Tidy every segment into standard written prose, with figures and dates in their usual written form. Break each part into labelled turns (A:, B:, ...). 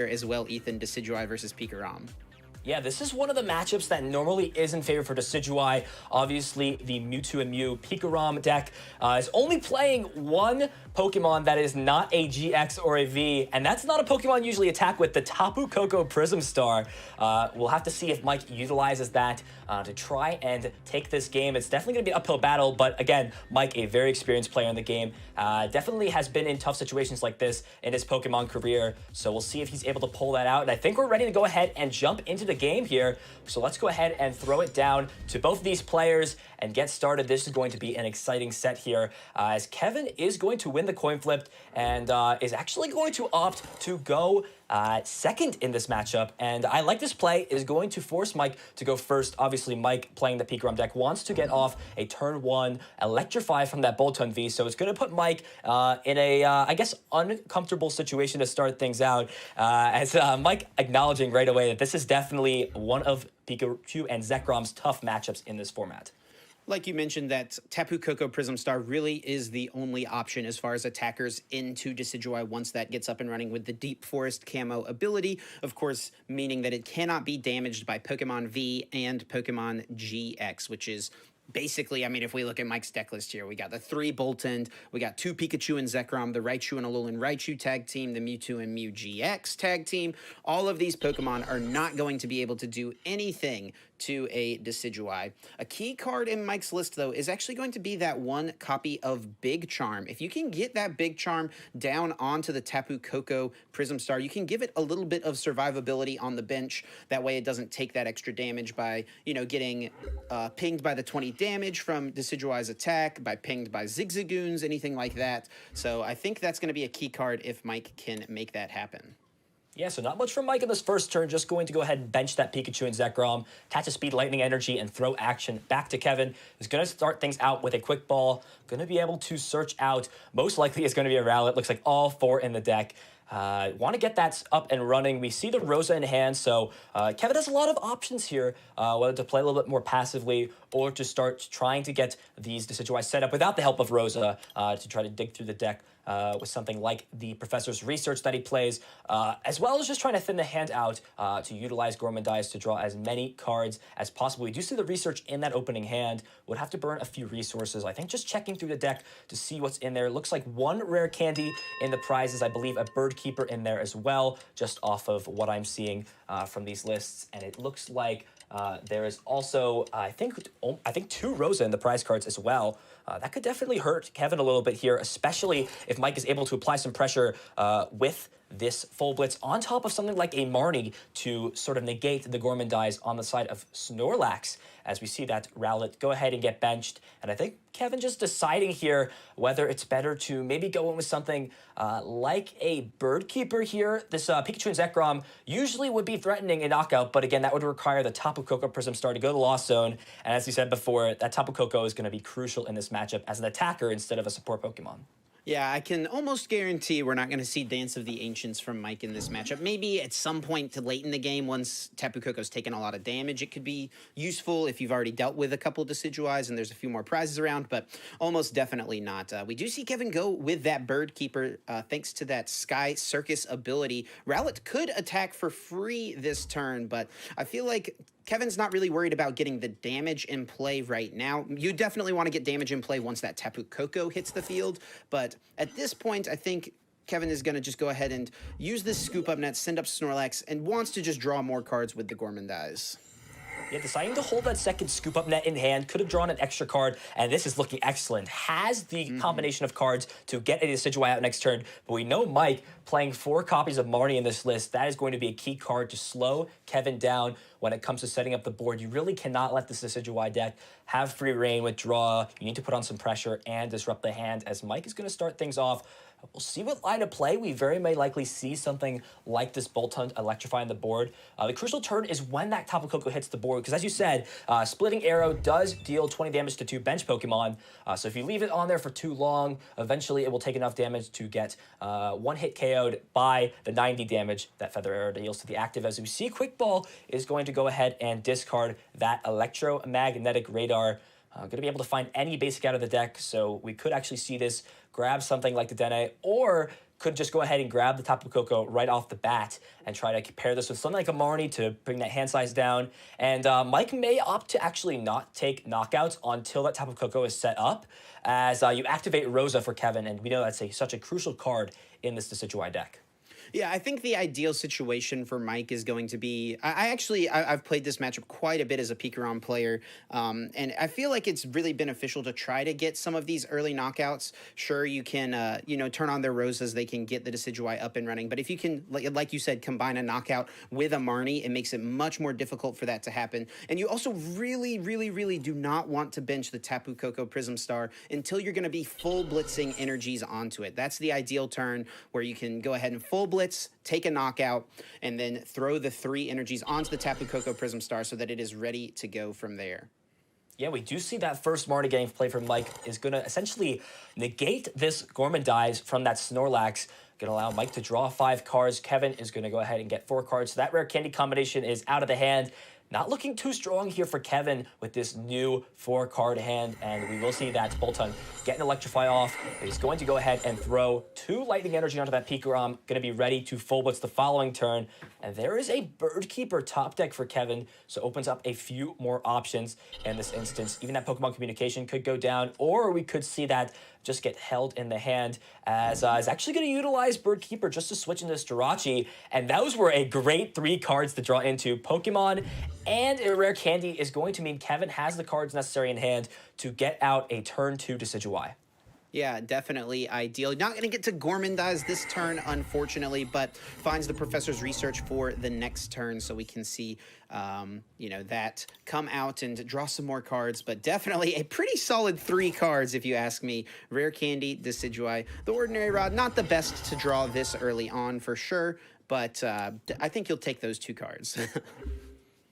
A: as well, Ethan, Decidueye versus Pikarom.
B: Yeah, this is one of the matchups that normally is in favor for Decidueye. Obviously, the Mewtwo and Mew Pikarom deck is only playing one Pokemon that is not a GX or a V, and that's not a Pokemon you usually attack with, the Tapu Koko Prism Star. We'll have to see if Mike utilizes that to try and take this game. It's definitely going to be an uphill battle, but again, Mike, a very experienced player in the game, definitely has been in tough situations like this in his Pokemon career, so we'll see if he's able to pull that out. And I think we're ready to go ahead and jump into the game here. So let's go ahead and throw it down to both of these players and get started. This is going to be an exciting set here, as Kevin is going to win the coin flip and is actually going to opt to go second in this matchup. And I like this play. Is going to force Mike to go first. Obviously, Mike, playing the Pikarom deck, wants to get off a turn one Electrify from that Boltund V. So it's going to put Mike in a, I guess, uncomfortable situation to start things out. As Mike acknowledging right away that this is definitely one of Pikachu and Zekrom's tough matchups in this format.
A: Like you mentioned, that Tapu Koko Prism Star really is the only option as far as attackers into Decidueye once that gets up and running with the Deep Forest Camo ability. Of course, meaning that it cannot be damaged by Pokemon V and Pokemon GX, which is basically, I mean, if we look at Mike's deck list here, we got the 3 Boltund, we got 2 Pikachu and Zekrom, the Raichu and Alolan Raichu tag team, the Mewtwo and Mew GX tag team. All of these Pokemon are not going to be able to do anything to a Decidueye. A key card in Mike's list, though, is actually going to be that one copy of Big Charm. If you can get that Big Charm down onto the Tapu Koko Prism Star, you can give it a little bit of survivability on the bench. That way it doesn't take that extra damage by, you know, getting pinged by the 20 damage from Decidueye's attack, by pinged by Zigzagoons, anything like that. So I think that's going to be a key card if Mike can make that happen.
B: Yeah, so not much from Mike in this first turn. Just going to go ahead and bench that Pikachu and Zekrom, attach a Speed Lightning Energy, and throw action back to Kevin. He's going to start things out with a Quick Ball. Going to be able to search out. Most likely it's going to be a Rowlet. Looks like all 4 in the deck. Want to get that up and running. We see the Rosa in hand, so Kevin has a lot of options here, whether to play a little bit more passively or to start trying to get these Decidueye set up without the help of Rosa to try to dig through the deck with something like the Professor's Research that he plays, as well as just trying to thin the hand out to utilize Gourmandize to draw as many cards as possible. We do see the Research in that opening hand. Would have to burn a few resources. I think just checking through the deck to see what's in there. Looks like 1 rare candy in the prizes. I believe a Bird Keeper in there as well, just off of what I'm seeing from these lists. And it looks like there is also, I think 2 Rosa in the prize cards as well. That could definitely hurt Kevin a little bit here, especially if Mike is able to apply some pressure with this full blitz on top of something like a Marnie to sort of negate the Gourmandize on the side of Snorlax, as we see that Rowlet go ahead and get benched. And I think Kevin just deciding here whether it's better to maybe go in with something like a Bird Keeper here. This Pikachu and Zekrom usually would be threatening a knockout, but again, that would require the Tapu Koko Prism Star to go to the Lost Zone. And as we said before, that Tapu Koko is going to be crucial in this matchup as an attacker instead of a support Pokemon.
A: Yeah, I can almost guarantee we're not going to see Dance of the Ancients from Mike in this matchup. Maybe at some point to late in the game, once Tapu Koko's taken a lot of damage, it could be useful if you've already dealt with a couple of Decidueyes and there's a few more prizes around, but almost definitely not. We do see Kevin go with that Bird Keeper thanks to that Sky Circus ability. Rowlet could attack for free this turn, but I feel like Kevin's not really worried about getting the damage in play right now. You definitely want to get damage in play once that Tapu Koko hits the field, but at this point, I think Kevin is going to just go ahead and use this Scoop Up Net, send up Snorlax, and wants to just draw more cards with the Gourmandize.
B: Yeah, deciding to hold that second Scoop Up Net in hand, could have drawn an extra card, and this is looking excellent. Has the combination of cards to get a Decidueye out next turn, but we know Mike playing 4 copies of Marnie in this list. That is going to be a key card to slow Kevin down when it comes to setting up the board. You really cannot let this Decidueye deck have free reign with draw. You need to put on some pressure and disrupt the hand, as Mike is going to start things off. We'll see what line of play. We very may likely see something like this Boltund electrifying the board. The crucial turn is when that Tapu Koko hits the board, because as you said, Splitting Arrow does deal 20 damage to 2 bench Pokemon. So if you leave it on there for too long, eventually it will take enough damage to get 1 hit KO'd by the 90 damage that Feather Arrow deals to the active. As we see, Quick Ball is going to go ahead and discard that Electromagnetic Radar. Going to be able to find any basic out of the deck, so we could actually see this grab something like the Dene, or could just go ahead and grab the Tapu Koko right off the bat and try to pair this with something like a Marnie to bring that hand size down. And Mike may opt to actually not take knockouts until that Tapu Koko is set up, as you activate Rosa for Kevin, and we know that's such a crucial card in this Decidueye deck.
A: Yeah, I think the ideal situation for Mike is going to be. I've played this matchup quite a bit as a Pikarom player, and I feel like it's really beneficial to try to get some of these early knockouts. Sure, you can turn on their Rosas, they can get the Decidueye up and running. But if you can, like you said, combine a knockout with a Marnie, it makes it much more difficult for that to happen. And you also really, really, really do not want to bench the Tapu Koko Prism Star until you're going to be full blitzing energies onto it. That's the ideal turn where you can go ahead and full blitz, take a knockout, and then throw the 3 energies onto the Tapu Koko Prism Star so that it is ready to go from there.
B: Yeah, we do see that first Marnie getting play from Mike is going to essentially negate this Gormandize from that Snorlax. Going to allow Mike to draw 5 cards. Kevin is going to go ahead and get 4 cards. So that rare candy combination is out of the hand. Not looking too strong here for Kevin with this new 4-card hand, and we will see that Boltund get an Electrify off. He's going to go ahead and throw 2 Lightning Energy onto that Pikarom, going to be ready to full blitz the following turn. And there is a Bird Keeper top deck for Kevin, so opens up a few more options in this instance. Even that Pokemon Communication could go down, or we could see that just get held in the hand, as is actually going to utilize Bird Keeper just to switch into Jirachi. And those were a great 3 cards to draw into. Pokemon and a rare candy is going to mean Kevin has the cards necessary in hand to get out a turn 2 Decidueye.
A: Yeah, definitely ideal. Not going to get to Gormandize this turn, unfortunately, but finds the Professor's Research for the next turn, so we can see, that come out and draw some more cards. But definitely a pretty solid 3 cards, if you ask me. Rare Candy, Decidueye, the Ordinary Rod. Not the best to draw this early on, for sure, but I think you'll take those 2 cards.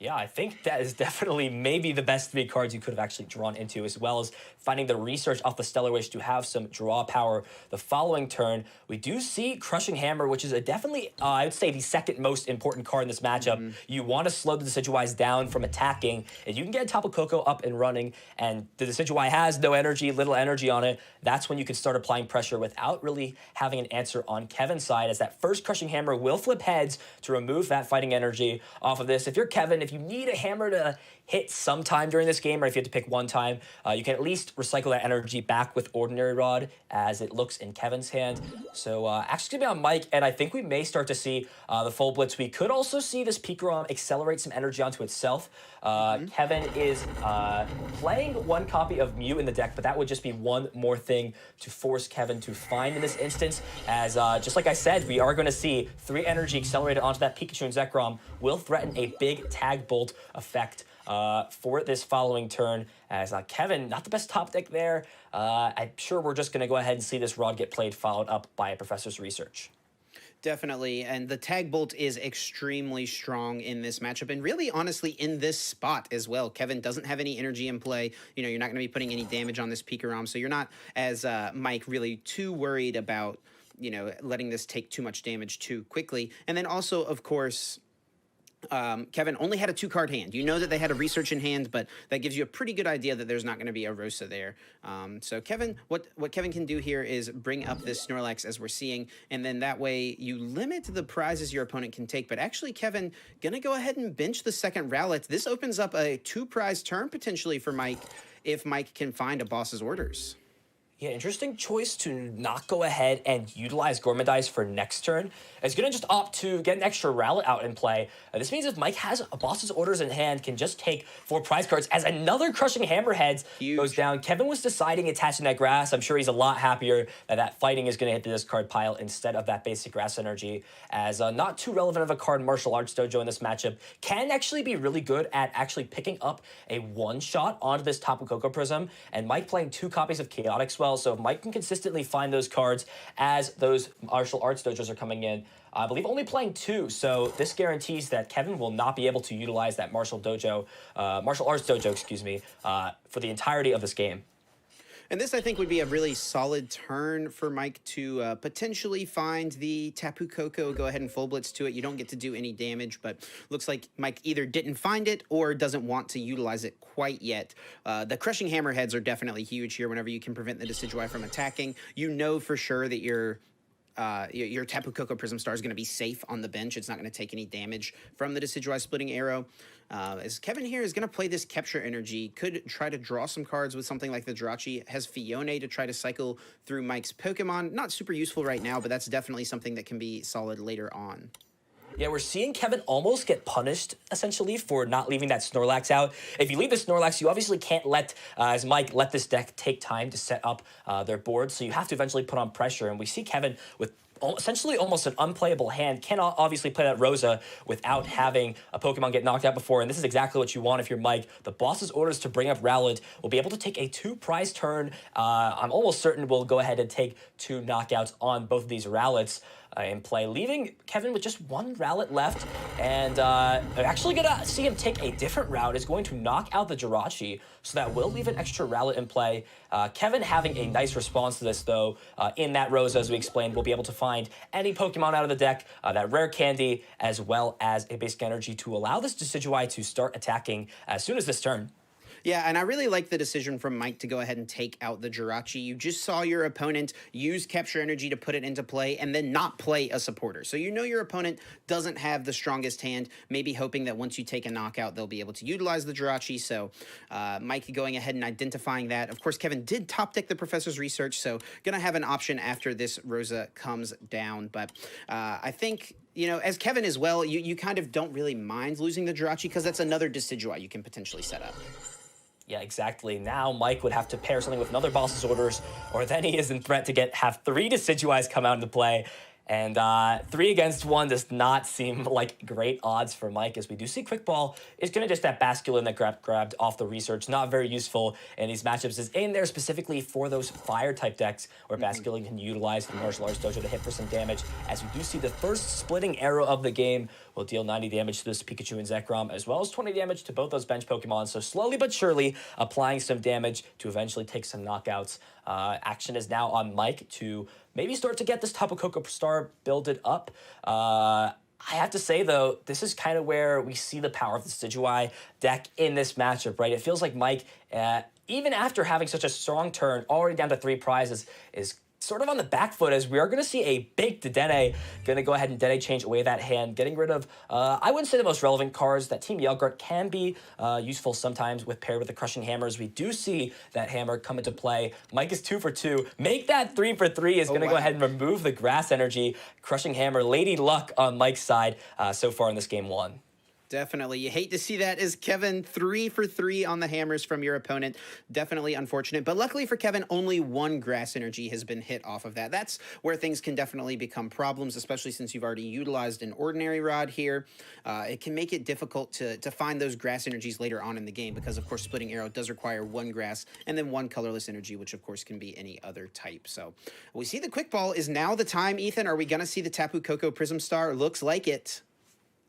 B: Yeah, I think that is definitely maybe the best 3 cards you could have actually drawn into, as well as finding the Research off the Stellar Wish to have some draw power the following turn. We do see Crushing Hammer, which is definitely, I would say, the second most important card in this matchup. You want to slow the Decidueyes down from attacking. If you can get Tapu Koko up and running, and the Decidueye has no energy, little energy on it, that's when you can start applying pressure without really having an answer on Kevin's side, as that first Crushing Hammer will flip heads to remove that fighting energy off of this. If you're Kevin, if you need a hammer to hit sometime during this game, or if you have to pick one time, you can at least recycle that energy back with Ordinary Rod, as it looks in Kevin's hand. So actually going to be on Mike, and I think we may start to see the full blitz. We could also see this Pikarom accelerate some energy onto itself. Kevin is playing 1 copy of Mew in the deck, but that would just be one more thing to force Kevin to find in this instance, as just like I said, we are going to see 3 energy accelerated onto that Pikachu and Zekrom will threaten a big Tag Bolt effect for this following turn, as Kevin, not the best top deck there. I'm sure we're just going to go ahead and see this Rod get played, followed up by a Professor's Research.
A: Definitely, and the Tag Bolt is extremely strong in this matchup, and really, honestly, in this spot as well. Kevin doesn't have any energy in play. You're not going to be putting any damage on this Pikarom, so you're not, as Mike, really too worried about, letting this take too much damage too quickly. And then also, of course, Kevin only had a 2-card hand. You know that they had a Research in hand, but that gives you a pretty good idea that there's not going to be a Rosa there. So Kevin, what Kevin can do here is bring up this Snorlax, as we're seeing, and then that way you limit the prizes your opponent can take. But actually, Kevin, gonna go ahead and bench the second Rowlet. This opens up a 2-prize turn potentially for Mike, if Mike can find a Boss's Orders.
B: Yeah, interesting choice to not go ahead and utilize Gormandize for next turn. It's going to just opt to get an extra Rowlet out in play. This means if Mike has a Boss's Orders in hand, can just take 4 prize cards, as another Crushing Hammerheads goes down. Kevin was deciding attaching that grass. I'm sure he's a lot happier that that fighting is going to hit the discard pile instead of that basic grass energy, as not too relevant of a card. Martial Arts Dojo in this matchup can actually be really good at actually picking up a 1-shot onto this Tapu Koko Prism, and Mike playing 2 copies of Chaotic Swell. So if Mike can consistently find those cards as those Martial Arts Dojos are coming in, I believe only playing 2, so this guarantees that Kevin will not be able to utilize that Martial Arts Dojo, for the entirety of this game.
A: And this, I think, would be a really solid turn for Mike to potentially find the Tapu Koko, go ahead and full blitz to it. You don't get to do any damage, but looks like Mike either didn't find it or doesn't want to utilize it quite yet. The Crushing Hammerheads are definitely huge here whenever you can prevent the Decidueye from attacking. You know for sure that you're your Tapu Koko Prism Star is going to be safe on the bench. It's not going to take any damage from the Decidueye Splitting Arrow. As Kevin here is going to play this Capture Energy, could try to draw some cards with something like the Jirachi, has Fione to try to cycle through Mike's Pokemon. Not super useful right now, but that's definitely something that can be solid later on.
B: Yeah, we're seeing Kevin almost get punished, essentially, for not leaving that Snorlax out. If you leave the Snorlax, you obviously can't let, as Mike, let this deck take time to set up their board, so you have to eventually put on pressure. And we see Kevin with essentially almost an unplayable hand, cannot obviously play that Rosa without having a Pokemon get knocked out before, and this is exactly what you want if you're Mike. The boss's orders to bring up Rowlet will be able to take a 2-prize turn. I'm almost certain we'll go ahead and take 2 knockouts on both of these Rowlets in play, leaving Kevin with just 1 Rowlet left, and actually gonna see him take a different route, is going to knock out the Jirachi, so that will leave an extra Rowlet in play. Kevin having a nice response to this, though, in that Rosa, as we explained, will be able to find any Pokemon out of the deck, that rare candy, as well as a basic energy to allow this Decidueye to start attacking as soon as this turn.
A: Yeah, and I really like the decision from Mike to go ahead and take out the Jirachi. You just saw your opponent use Capture Energy to put it into play and then not play a supporter. So you know your opponent doesn't have the strongest hand, maybe hoping that once you take a knockout, they'll be able to utilize the Jirachi. So Mike going ahead and identifying that. Of course, Kevin did top deck the Professor's Research, so going to have an option after this Rosa comes down. But I think, you know, as Kevin as well, you kind of don't really mind losing the Jirachi because that's another Decidueye you can potentially set up.
B: Yeah, exactly. Now Mike would have to pair something with another boss's orders, or then he is in threat to have 3 Decidueyes come out into play. And 3 against 1 does not seem like great odds for Mike, as we do see Quick Ball is going to just that Basculin that grabbed off the Research. Not very useful in these matchups. Is in there specifically for those Fire-type decks where Basculin can utilize the Martial Arts Dojo to hit for some damage, as we do see the first Splitting Arrow of the game will deal 90 damage to this Pikachu and Zekrom, as well as 20 damage to both those bench Pokemon. So slowly but surely applying some damage to eventually take some knockouts. Action is now on Mike to maybe start to get this Tapu Koko Star builded up. I have to say, though, this is kind of where we see the power of the Decidueye deck in this matchup, right? It feels like Mike, even after having such a strong turn, already down to 3 prizes, is sort of on the back foot, as we are going to see a big Dedenne going to go ahead and Dedenne change away that hand, getting rid of, I wouldn't say the most relevant cards. That Team Yellguard can be useful sometimes with paired with the Crushing Hammers. We do see that hammer come into play. Mike is 2 for 2. Make that 3 for 3 is going to go ahead and remove the Grass Energy. Crushing Hammer, Lady Luck on Mike's side so far in this game 1.
A: Definitely. You hate to see that as Kevin 3 for 3 on the hammers from your opponent. Definitely unfortunate. But luckily for Kevin, only 1 Grass Energy has been hit off of that. That's where things can definitely become problems, especially since you've already utilized an Ordinary Rod here. It can make it difficult to find those Grass Energies later on in the game because, of course, Splitting Arrow does require 1 Grass and then 1 Colorless Energy, which, of course, can be any other type. So we see the Quick Ball. Is now the time, Ethan? Are we going to see the Tapu Koko Prism Star? Looks like it.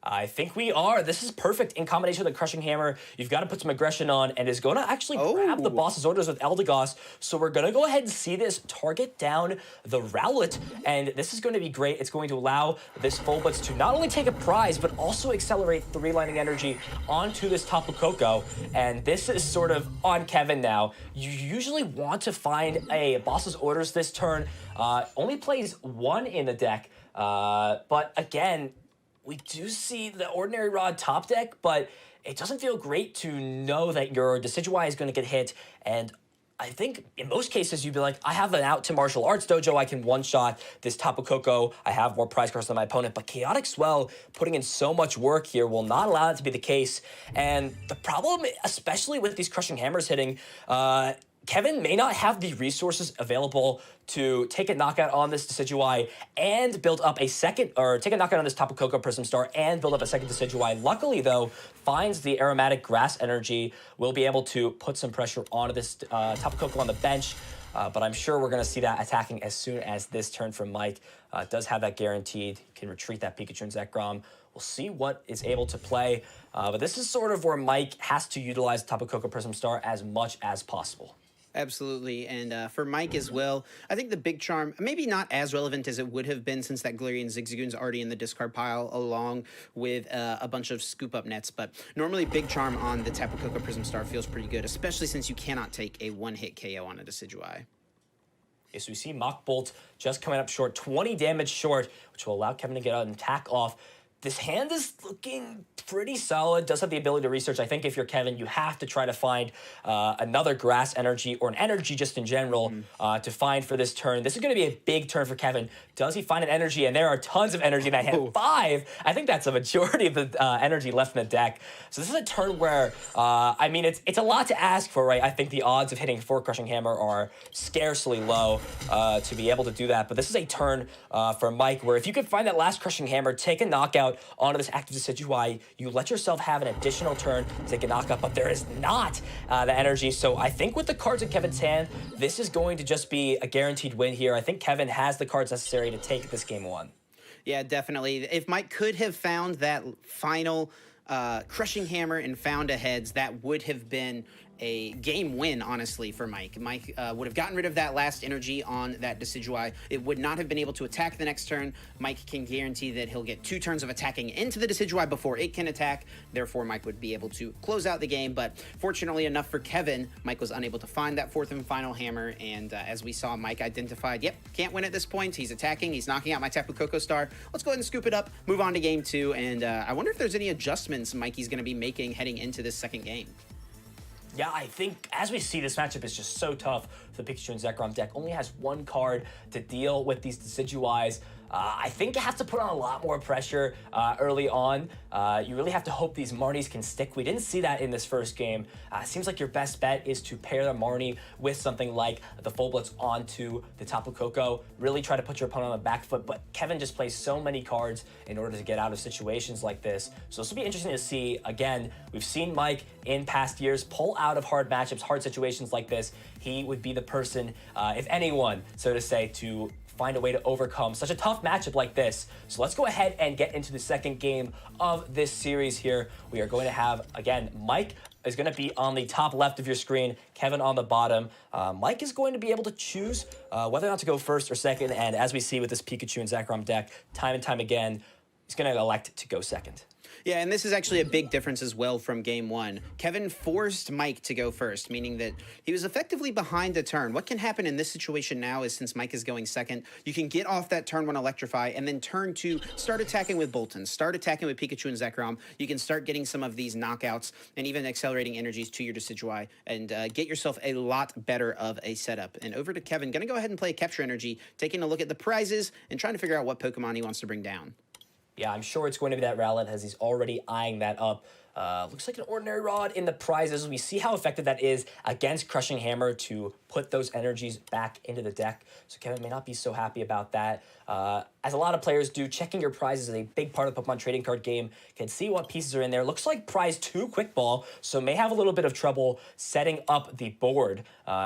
B: I think we are. This is perfect in combination with the Crushing Hammer. You've got to put some aggression on, and is going to actually grab the boss's orders with Eldegoss. So we're going to go ahead and see this target down the Rowlet, and this is going to be great. It's going to allow this Full Blitz to not only take a prize, but also accelerate the Relining Energy onto this Tapu Koko. And this is sort of on Kevin now. You usually want to find a boss's orders this turn. Only plays 1 in the deck, but again, we do see the Ordinary Rod top deck, but it doesn't feel great to know that your Decidueye is going to get hit. And I think in most cases, you'd be like, I have an out to Martial Arts Dojo. I can one-shot this Tapu Koko. I have more prize cards than my opponent. But Chaotic Swell, putting in so much work here, will not allow that to be the case. And the problem, especially with these Crushing Hammers hitting, Kevin may not have the resources available to take a knockout on this Decidueye and build up a second, or take a knockout on this Tapu Koko Prism Star and build up a second Decidueye. Luckily, though, finds the Aromatic Grass Energy, will be able to put some pressure onto this Tapu Koko on the bench. But I'm sure we're going to see that attacking as soon as this turn from Mike. Does have that guaranteed. Can retreat that Pikachu and Zekrom. We'll see what is able to play. But this is sort of where Mike has to utilize Tapu Koko Prism Star as much as possible.
A: Absolutely, and for Mike as well, I think the Big Charm, maybe not as relevant as it would have been since that Galarian Zigzagoon's already in the discard pile along with a bunch of scoop-up nets, but normally Big Charm on the Tapu Koko Prism Star feels pretty good, especially since you cannot take a one-hit KO on a Decidueye.
B: Okay, so we see Mach Bolt just coming up short, 20 damage short, which will allow Kevin to get an attack off. This hand is looking pretty solid, does have the ability to research. I think if you're Kevin, you have to try to find another grass energy or an energy just in general to find for this turn. This is going to be a big turn for Kevin. Does he find an energy? And there are tons of energy in that hand. 5. I think that's a majority of the energy left in the deck. So this is a turn where, I mean, it's a lot to ask for, right? I think the odds of hitting 4 Crushing Hammer are scarcely low to be able to do that. But this is a turn for Mike where if you could find that last Crushing Hammer, take a knockout onto this active Decidueye, you let yourself have an additional turn to take a knockout, but there is not the energy. So I think with the cards in Kevin's hand, this is going to just be a guaranteed win here. I think Kevin has the cards necessary to take this game 1.
A: Yeah, definitely. If Mike could have found that final Crushing Hammer and found a heads, that would have been a game win, honestly, for Mike. Mike would have gotten rid of that last energy on that Decidueye. It would not have been able to attack the next turn. Mike can guarantee that he'll get 2 turns of attacking into the Decidueye before it can attack. Therefore, Mike would be able to close out the game. But fortunately enough for Kevin, Mike was unable to find that 4th and final hammer. And as we saw, Mike identified, yep, can't win at this point. He's attacking. He's knocking out my Tapu Koko Star. Let's go ahead and scoop it up, move on to game 2. And I wonder if there's any adjustments Mikey's going to be making heading into this second game.
B: Yeah, I think as we see, this matchup is just so tough for the Pikachu and Zekrom deck. Only has 1 card to deal with these Decidueyes. I think you have to put on a lot more pressure early on. You really have to hope these Marnies can stick. We didn't see that in this first game. Seems like your best bet is to pair the Marnie with something like the Full Blitz onto the Tapu Koko. Really try to put your opponent on the back foot, but Kevin just plays so many cards in order to get out of situations like this. So this will be interesting to see. Again, we've seen Mike in past years pull out of hard matchups, hard situations like this. He would be the person, if anyone, so to say, to find a way to overcome such a tough matchup like this. So let's go ahead and get into the second game of this series here. We are going to have, again, Mike is going to be on the top left of your screen, Kevin on the bottom. Mike is going to be able to choose whether or not to go first or second, and as we see with this Pikachu and Zekrom deck, time and time again, he's going to elect to go second.
A: Yeah, and this is actually a big difference as well from game 1. Kevin forced Mike to go first, meaning that he was effectively behind a turn. What can happen in this situation now is since Mike is going second, you can get off that turn 1 Electrify and then turn 2, start attacking with Boltons, start attacking with Pikachu and Zekrom. You can start getting some of these knockouts and even accelerating energies to your Decidueye and get yourself a lot better of a setup. And over to Kevin, going to go ahead and play Capture Energy, taking a look at the prizes and trying to figure out what Pokemon he wants to bring down.
B: Yeah, I'm sure it's going to be that Rowlet as he's already eyeing that up. Looks like an Ordinary Rod in the prizes. We see how effective that is against Crushing Hammer to put those energies back into the deck. So Kevin may not be so happy about that. As a lot of players do, checking your prizes is a big part of the Pokemon trading card game. Can see what pieces are in there. Looks like prize 2 Quick Ball, so may have a little bit of trouble setting up the board,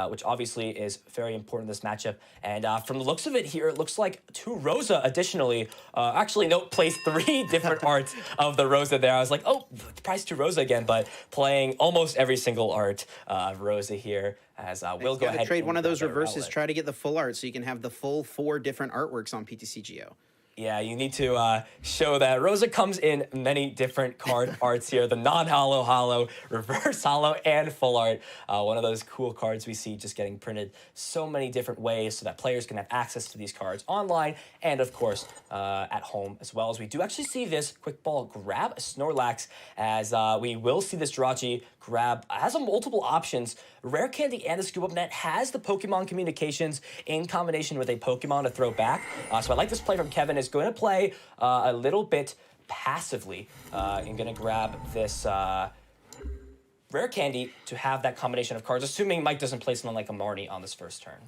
B: which obviously is very important in this matchup. And from the looks of it here, it looks like 2 Rosa additionally. Actually, no, plays 3 different arts of the Rosa there. I was like, oh, prize 2 Rosa again, but playing almost every single art of Rosa here. As we'll go ahead and
A: trade one of those reverses, try to get the full art so you can have the full 4 different artworks on PTCGO.
B: Yeah, you need to show that. Rosa comes in many different card arts here. The non-holo, holo, reverse holo, and full art. One of those cool cards we see just getting printed so many different ways so that players can have access to these cards online and, of course, at home as well. As we do actually see this Quick Ball grab a Snorlax, as we will see this Jirachi grab, has a multiple options. Rare Candy and the Scoop Up Net has the Pokemon Communications in combination with a Pokemon to throw back. So I like this play from Kevin. Is going to play a little bit passively and going to grab this Rare Candy to have that combination of cards, assuming Mike doesn't play something like a Marnie on this first turn.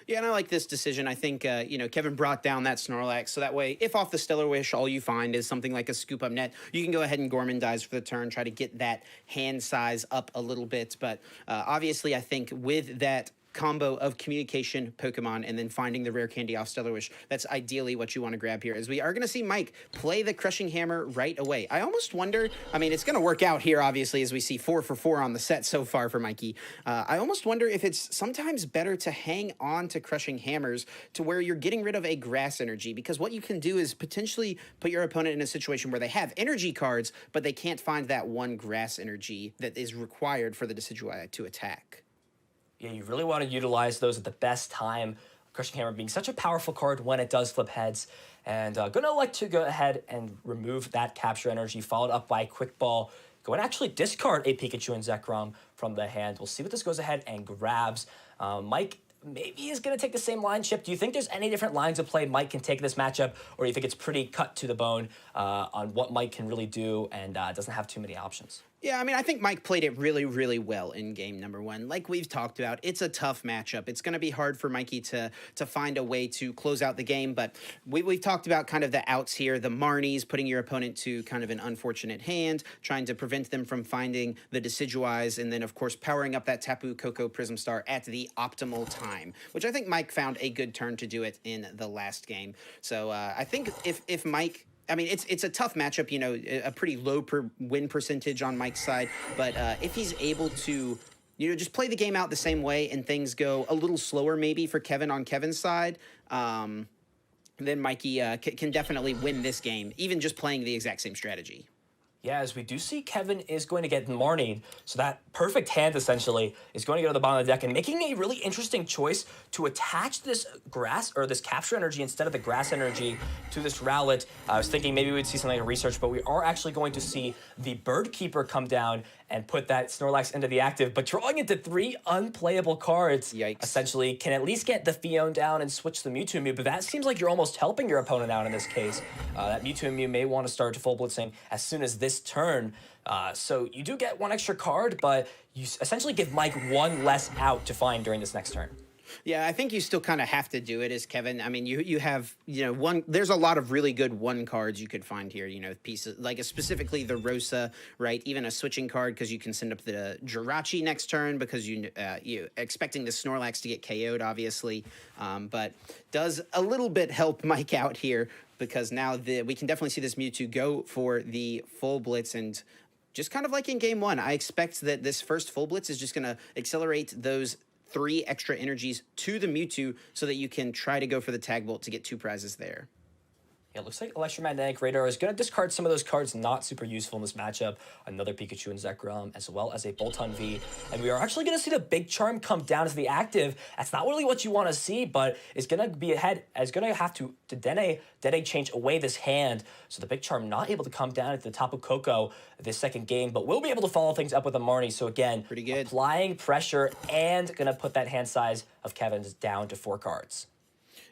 A: Yeah, and I like this decision. I think, Kevin brought down that Snorlax, so that way, if off the Stellar Wish, all you find is something like a Scoop Up Net, you can go ahead and Gormandize for the turn, try to get that hand size up a little bit. But obviously, I think with that combo of communication Pokemon and then finding the Rare Candy off Stellar Wish, that's ideally what you want to grab here, as we are going to see Mike play the Crushing Hammer right away. I almost wonder, I mean, it's going to work out here, obviously, as we see 4 for 4 on the set so far for Mikey. I almost wonder if it's sometimes better to hang on to Crushing Hammers to where you're getting rid of a grass energy, because what you can do is potentially put your opponent in a situation where they have energy cards, but they can't find that one grass energy that is required for the Decidueye to attack.
B: Yeah, you really want to utilize those at the best time. Crushing Hammer being such a powerful card when it does flip heads. And gonna like to go ahead and remove that Capture Energy, followed up by Quick Ball. Go and actually discard a Pikachu and Zekrom from the hand. We'll see what this goes ahead and grabs. Mike maybe is going to take the same line. Chip, do you think there's any different lines of play Mike can take this matchup, or do you think it's pretty cut to the bone on what Mike can really do and doesn't have too many options?
A: Yeah, I mean, I think Mike played it really, really well in game number one. Like we've talked about, it's a tough matchup. It's going to be hard for Mikey to find a way to close out the game, but we've talked about kind of the outs here, the Marnies, putting your opponent to kind of an unfortunate hand, trying to prevent them from finding the Decidueyes, and then, of course, powering up that Tapu Koko Prism Star at the optimal time, which I think Mike found a good turn to do it in the last game. So I think if Mike... I mean, it's a tough matchup, you know, a pretty low win percentage on Mike's side. But if he's able to, you know, just play the game out the same way and things go a little slower maybe for Kevin on Kevin's side, then Mikey can definitely win this game, even just playing the exact same strategy.
B: Yeah, as we do see, Kevin is going to get Marnied, so that perfect hand, essentially, is going to go to the bottom of the deck and making a really interesting choice to attach this grass, or this Capture Energy instead of the Grass Energy to this Rowlet. I was thinking maybe we'd see something like research, but we are actually going to see the Bird Keeper come down and put that Snorlax into the active, but drawing into 3 unplayable cards.
A: Yikes.
B: Essentially can at least get the Fion down and switch the Mewtwo Mew, but that seems like you're almost helping your opponent out in this case. That Mewtwo Mew may want to start to full blitzing as soon as this turn. So you do get 1 extra card, but you essentially give Mike 1 less out to find during this next turn.
A: Yeah, I think you still kind of have to do it as Kevin. I mean, you have, you know, there's a lot of really good 1 cards you could find here, you know, pieces, like specifically the Rosa, right? Even a switching card because you can send up the Jirachi next turn because you expecting the Snorlax to get KO'd, obviously. But does a little bit help Mike out here because now we can definitely see this Mewtwo go for the full blitz, and just kind of like in game 1, I expect that this first full blitz is just going to accelerate those 3 extra energies to the Mewtwo so that you can try to go for the Tag Bolt to get 2 prizes there.
B: Yeah, it looks like Electromagnetic Radar is going to discard some of those cards not super useful in this matchup. Another Pikachu and Zekrom, as well as a Bolton V. And we are actually going to see the Big Charm come down to the active. That's not really what you want to see, but it's going to be ahead. It's going to have to Dene change away this hand. So the Big Charm not able to come down at the top of Coco this second game, but will be able to follow things up with a Marnie. So again,
A: pretty good.
B: Applying pressure and going to put that hand size of Kevin's down to 4 cards.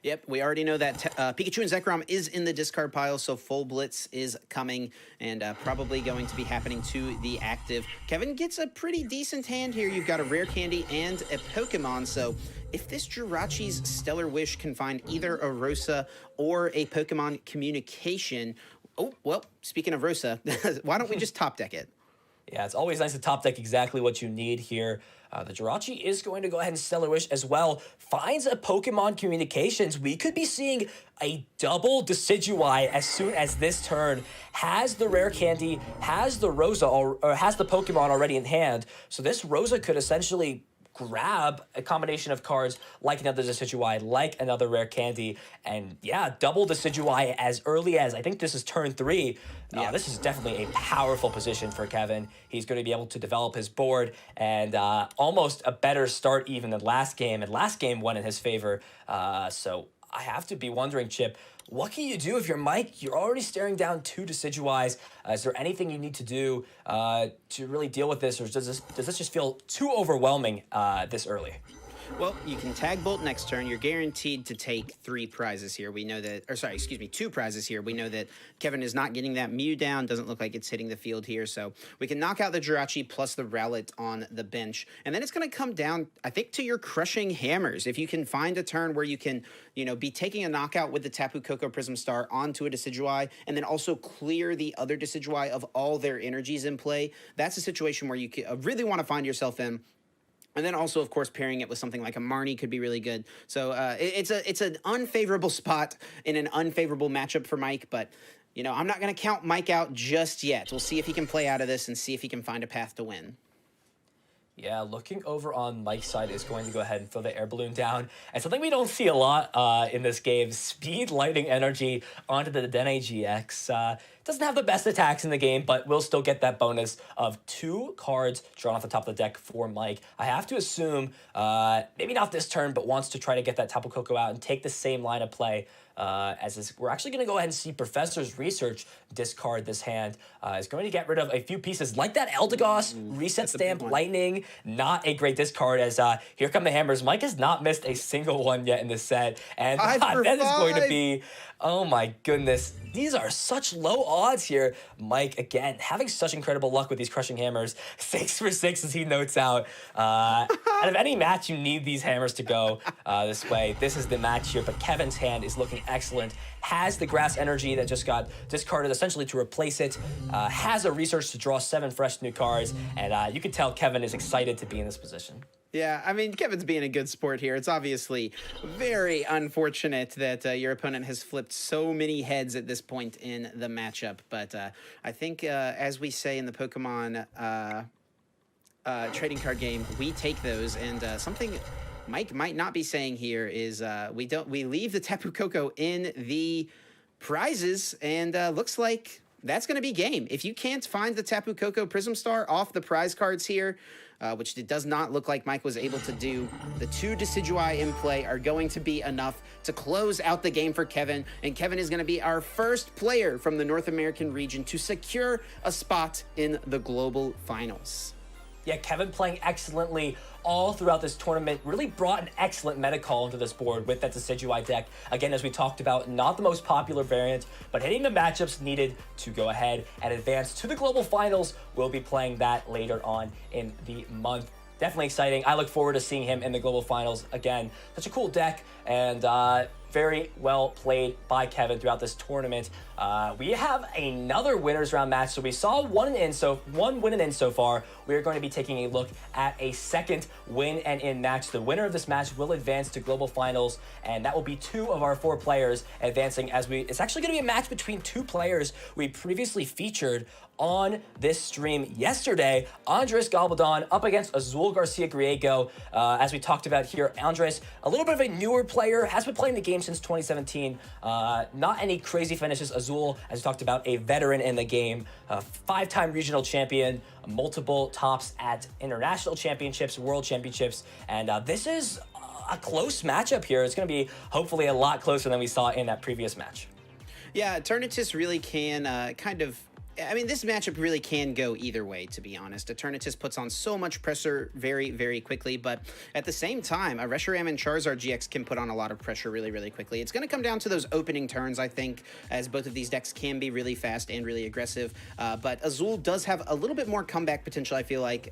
A: Yep, we already know that Pikachu and Zekrom is in the discard pile, so full blitz is coming and probably going to be happening to the active. Kevin gets a pretty decent hand here. You've got a rare candy and a Pokemon, so if this Jirachi's Stellar Wish can find either a Rosa or a Pokemon Communication... Oh, well, speaking of Rosa, why don't we just top deck it?
B: Yeah, it's always nice to top deck exactly what you need here. The Jirachi is going to go ahead and Stellar Wish as well. Finds a Pokemon Communications. We could be seeing a double Decidueye as soon as this turn. Has the rare candy, has the Rosa, or has the Pokemon already in hand. So this Rosa could essentially grab a combination of cards like another Decidueye, like another rare candy, and yeah, double Decidueye as early as, I think this is turn 3. Yeah. This is definitely a powerful position for Kevin. He's going to be able to develop his board, and almost a better start even than last game, and last game went in his favor. So I have to be wondering, Chip, what can you do if you're Mike? You're already staring down 2 Decidueyes. Is there anything you need to do to really deal with this, or does this just feel too overwhelming this early?
A: Well, you can Tag Bolt next turn. You're guaranteed to take 3 prizes here. We know that, or sorry, excuse me, 2 prizes here. We know that Kevin is not getting that Mew down. Doesn't look like it's hitting the field here. So we can knock out the Jirachi plus the Rowlet on the bench. And then it's going to come down, I think, to your Crushing Hammers. If you can find a turn where you can, you know, be taking a knockout with the Tapu Koko Prism Star onto a Decidueye, and then also clear the other Decidueye of all their energies in play, that's a situation where you really want to find yourself in. And then also, of course, pairing it with something like a Marnie could be really good. So it's an unfavorable spot in an unfavorable matchup for Mike. But, you know, I'm not going to count Mike out just yet. We'll see if he can play out of this and see if he can find a path to win.
B: Yeah, looking over on Mike's side is going to go ahead and throw the air balloon down. And something we don't see a lot in this game, speed lightning energy onto the Dene GX. Doesn't have the best attacks in the game, but will still get that bonus of 2 cards drawn off the top of the deck for Mike. I have to assume, maybe not this turn, but wants to try to get that Tapu Koko out and take the same line of play. We're actually going to go ahead and see Professor's Research discard this hand. Is going to get rid of a few pieces like that Eldegoss, Reset Stamp, Lightning. Not a great discard as here come the hammers. Mike has not missed a single one yet in this set. And that is going to be, oh my goodness. These are such low odds here. Mike, again, having such incredible luck with these crushing hammers. 6 for 6 as he notes out. Out of any match, you need these hammers to go this way. This is the match here, but Kevin's hand is looking excellent. Has the grass energy that just got discarded essentially to replace it. Has a research to draw 7 fresh new cards. And you can tell Kevin is excited to be in this position.
A: Yeah, I mean, Kevin's being a good sport here. It's obviously very unfortunate that your opponent has flipped so many heads at this point in the matchup. But I think, as we say in the Pokemon trading card game, we take those. And something Mike might not be saying here is we leave the Tapu Koko in the prizes, and looks like that's going to be game. If you can't find the Tapu Koko Prism Star off the prize cards here, which it does not look like Mike was able to do, the 2 Decidueye in play are going to be enough to close out the game for Kevin. And Kevin is going to be our first player from the North American region to secure a spot in the global finals.
B: Yeah, Kevin playing excellently all throughout this tournament. Really brought an excellent meta call into this board with that Decidueye deck. Again, as we talked about, not the most popular variant, but hitting the matchups needed to go ahead and advance to the global finals. We'll be playing that later on in the month. Definitely exciting. I look forward to seeing him in the global finals. Again, such a cool deck, and very well played by Kevin throughout this tournament. We have another winners round match. So we saw one win and in so far. We are going to be taking a look at a second win and in match. The winner of this match will advance to global finals, and that will be 2 of our 4 players advancing. It's actually going to be a match between 2 players we previously featured on this stream yesterday. Andres Gabaldon up against Azul Garcia Griego. As we talked about here, Andres, a little bit of a newer player, has been playing the game since 2017. Not any crazy finishes. Azul, as we talked about, a veteran in the game, 5-time regional champion, multiple tops at international championships, world championships, and this is a close matchup here. It's going to be hopefully a lot closer than we saw in that previous match.
A: Yeah, Eternatus really can I mean, this matchup really can go either way, to be honest. Eternatus puts on so much pressure very, very quickly, but at the same time, a Reshiram and Charizard GX can put on a lot of pressure really, really quickly. It's going to come down to those opening turns, I think, as both of these decks can be really fast and really aggressive, but Azul does have a little bit more comeback potential, I feel like,